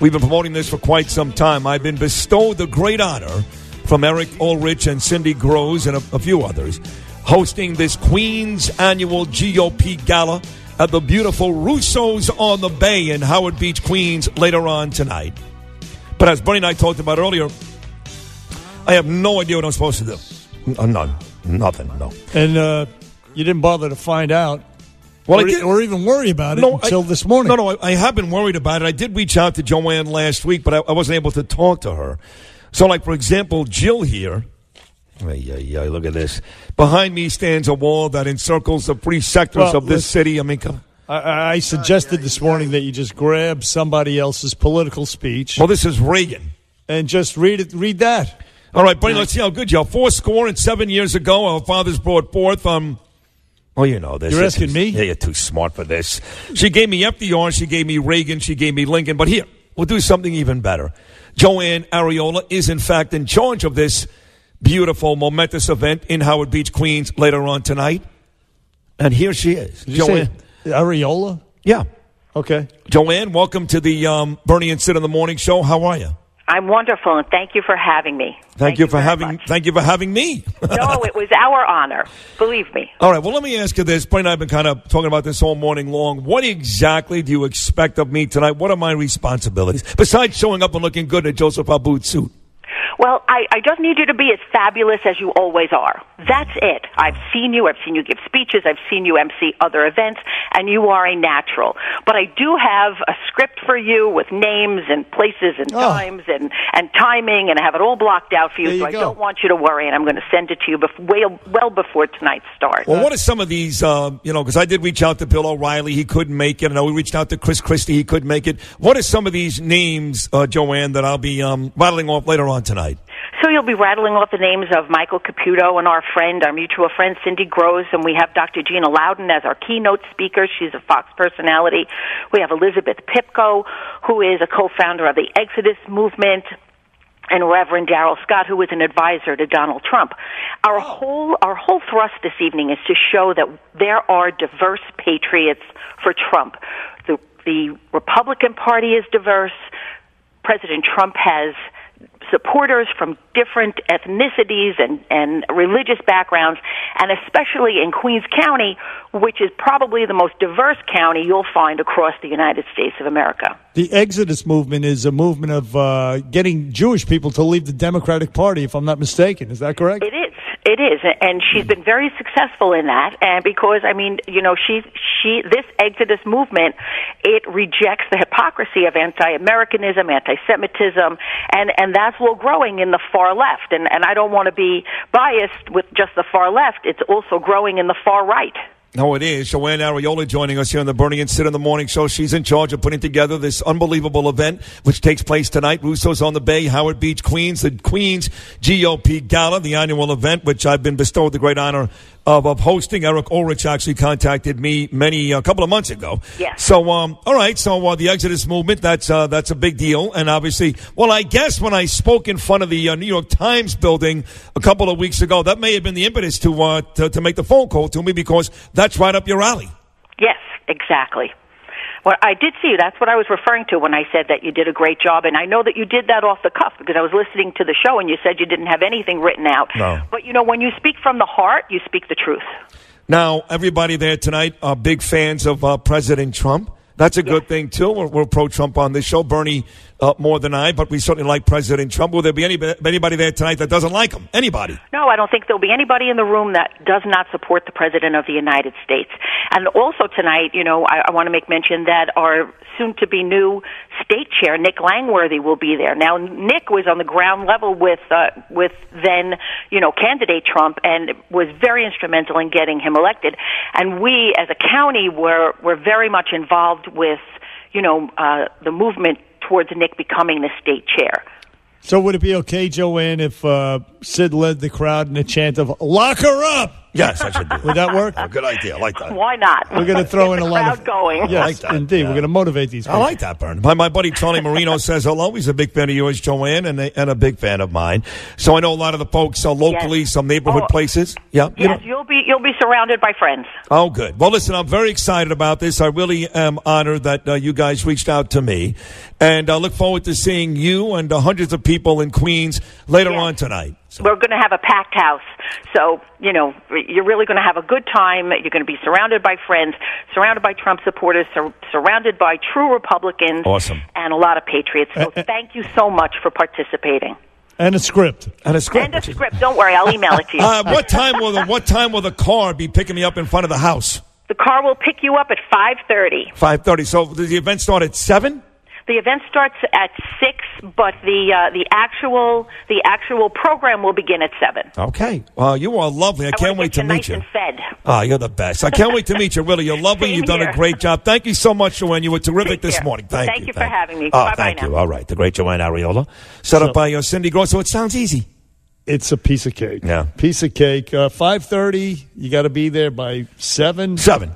We've been promoting this for quite some time. I've been bestowed the great honor from Eric Ulrich and Cindy Groves and a few others, hosting this Queens annual GOP Gala at the beautiful Russo's on the Bay in Howard Beach, Queens, later on tonight. But as Bernie and I talked about earlier, I have no idea what I'm supposed to do. None. Nothing, no. And you didn't bother to find out or even worry about it until this morning. No, I have been worried about it. I did reach out to Joann last week, but I wasn't able to talk to her. So, like, for example, Jill here, look at this. Behind me stands a wall that encircles the three sectors of this city. I mean, I suggested this morning that you just grab somebody else's political speech. Well, this is Reagan. And just read that. All right, buddy, let's see how good you are. 7 years ago, our fathers brought forth, well, you know this. You're asking me? Yeah, you're too smart for this. She gave me FDR, she gave me Reagan, she gave me Lincoln. But here, we'll do something even better. Joann Ariola is, in fact, in charge of this beautiful, momentous event in Howard Beach, Queens, later on tonight. And here she is. Joann Ariola? Yeah. Okay. Joann, welcome to the Bernie and Sid in the Morning Show. How are you? I'm wonderful, and thank you for having me. Thank you for having me. No, it was our honor. Believe me. All right, well, let me ask you this. Bernie and I have been kind of talking about this all morning long. What exactly do you expect of me tonight? What are my responsibilities? Besides showing up and looking good in a Joseph Abboud suit. Well, I just need you to be as fabulous as you always are. That's it. I've seen you give speeches, I've seen you MC other events, and you are a natural. But I do have a script for you with names and places and times and timing, and I have it all blocked out for you, so I don't want you to worry, and I'm going to send it to you well before tonight starts. Well, what are some of these, because I did reach out to Bill O'Reilly, he couldn't make it. I know we reached out to Chris Christie, he couldn't make it. What are some of these names, Joann, that I'll be rattling off later on tonight? So you'll be rattling off the names of Michael Caputo and our mutual friend, Cindy Groves, and we have Dr. Gina Loudon as our keynote speaker. She's a Fox personality. We have Elizabeth Pipko, who is a co-founder of the Exodus movement, and Reverend Darrell Scott, who is an advisor to Donald Trump. Our whole thrust this evening is to show that there are diverse patriots for Trump. The Republican Party is diverse. President Trump has supporters from different ethnicities and religious backgrounds, and especially in Queens County, which is probably the most diverse county you'll find across the United States of America. The Exodus movement is a movement of getting Jewish people to leave the Democratic Party, if I'm not mistaken. Is that correct? It is, and she's been very successful in that. And because this Exodus movement, it rejects the hypocrisy of anti-Americanism, anti-Semitism, and that's all growing in the far left. And I don't want to be biased with just the far left; it's also growing in the far right. No, it is. Joann Ariola joining us here on the Bernie and Sid in the Morning Show. She's in charge of putting together this unbelievable event, which takes place tonight. Russo's on the Bay, Howard Beach, Queens. The Queens GOP Gala, the annual event, which I've been bestowed the great honor of hosting. Eric Ulrich actually contacted me a couple of months ago. Yeah. So, all right. So, the Exodus movement, that's a big deal. And obviously, well, I guess when I spoke in front of the New York Times building a couple of weeks ago, that may have been the impetus to make the phone call to me, because that's right up your alley. Yes, exactly. Well, I did see you. That's what I was referring to when I said that you did a great job. And I know that you did that off the cuff, because I was listening to the show and you said you didn't have anything written out. No. But, when you speak from the heart, you speak the truth. Now, everybody there tonight are big fans of President Trump. That's a good thing, too. We're pro-Trump on this show. Bernie more than I, but we certainly like President Trump. Will there be anybody there tonight that doesn't like him? Anybody? No, I don't think there'll be anybody in the room that does not support the President of the United States. And also tonight, I want to make mention that our soon-to-be new state chair, Nick Langworthy, will be there. Now, Nick was on the ground level with then, candidate Trump, and was very instrumental in getting him elected. And we, as a county, were very much involved with, the movement towards Nick becoming the state chair. So would it be okay, Joann, if Sid led the crowd in a chant of "Lock her up"? Yes, I should do that. Would that work? Oh, good idea. I like that. Why not? We're going to throw Get in the a lot crowd of going. Yes, like that. indeed. Yeah. We're going to motivate these people. I like that, Bern. My buddy Tony Marino says hello. He's a big fan of yours, Joann, and a big fan of mine. So I know a lot of the folks locally, Yes. some neighborhood places. Yeah. Yes, you'll be surrounded by friends. Oh, good. Well, listen, I'm very excited about this. I really am honored that you guys reached out to me, and I look forward to seeing you and hundreds of people in Queens later on tonight. So. We're going to have a packed house. So, you're really going to have a good time. You're going to be surrounded by friends, surrounded by Trump supporters, surrounded by true Republicans. Awesome. And a lot of patriots. So thank you so much for participating. And a script. And a script. Don't worry, I'll email it to you. What time will the car be picking me up in front of the house? The car will pick you up at 5:30. 5:30. So does the event start at 7? The event starts at 6, but the actual program will begin at 7. Okay. Well, you are lovely. I can't wait to meet you. And fed. You're the best. I can't wait to meet you. Really, you're lovely. Same You've done here. a great job. Thank you so much, Joann. You were terrific this morning. Thank you for having me. Oh, Bye-bye thank now. you. All right. The great Joann Ariola. Set up by Cindy Gross. So it sounds easy. It's a piece of cake. Yeah. Piece of cake. 5:30. You got to be there by 7. 7.